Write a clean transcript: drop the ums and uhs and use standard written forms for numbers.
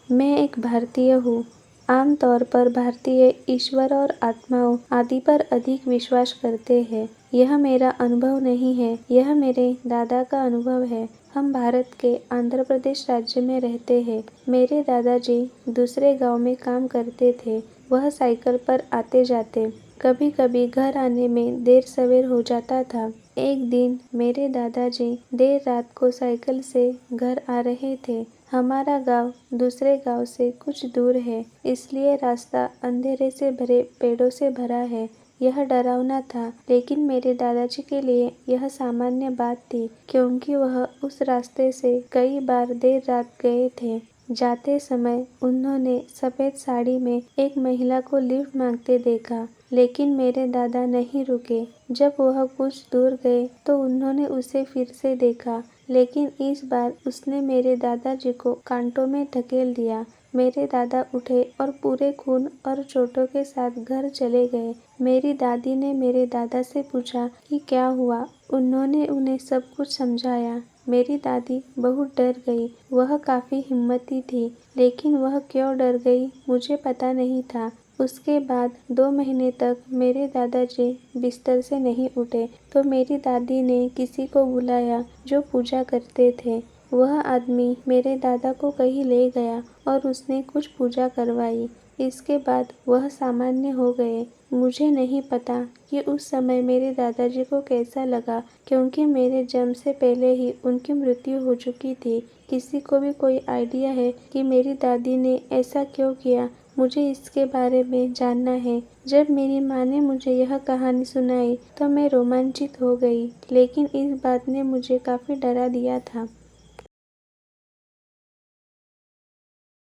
मैं एक भारतीय हूँ। आम तौर पर भारतीय ईश्वर और आत्माओं आदि पर अधिक विश्वास करते हैं। यह मेरा अनुभव नहीं है, यह मेरे दादा का अनुभव है। हम भारत के आंध्र प्रदेश राज्य में रहते हैं। मेरे दादाजी दूसरे गांव में काम करते थे। वह साइकिल पर आते जाते। कभी कभी घर आने में देर सवेर हो जाता था। एक दिन मेरे दादाजी देर रात को साइकिल से घर आ रहे थे। हमारा गांव दूसरे गांव से कुछ दूर है, इसलिए रास्ता अंधेरे से भरे पेड़ों से भरा है। यह डरावना था, लेकिन मेरे दादाजी के लिए यह सामान्य बात थी, क्योंकि वह उस रास्ते से कई बार देर रात गए थे। जाते समय उन्होंने सफेद साड़ी में एक महिला को लिफ्ट मांगते देखा, लेकिन मेरे दादा नहीं रुके। जब वह कुछ दूर गए तो उन्होंने उसे फिर से देखा, लेकिन इस बार उसने मेरे दादाजी को कांटों में धकेल दिया। मेरे दादा उठे और पूरे खून और चोटों के साथ घर चले गए। मेरी दादी ने मेरे दादा से पूछा कि क्या हुआ। उन्होंने उन्हें सब कुछ समझाया। मेरी दादी बहुत डर गई। वह काफी हिम्मती थी, लेकिन वह क्यों डर गई मुझे पता नहीं था। उसके बाद 2 महीने तक मेरे दादाजी बिस्तर से नहीं उठे, तो मेरी दादी ने किसी को बुलाया जो पूजा करते थे। वह आदमी मेरे दादा को कहीं ले गया और उसने कुछ पूजा करवाई। इसके बाद वह सामान्य हो गए। मुझे नहीं पता कि उस समय मेरे दादाजी को कैसा लगा, क्योंकि मेरे जन्म से पहले ही उनकी मृत्यु हो चुकी थी। किसी को भी कोई आइडिया है कि मेरी दादी ने ऐसा क्यों किया? मुझे इसके बारे में जानना है। जब मेरी माँ ने मुझे यह कहानी सुनाई तो मैं रोमांचित हो गई, लेकिन इस बात ने मुझे काफी डरा दिया था।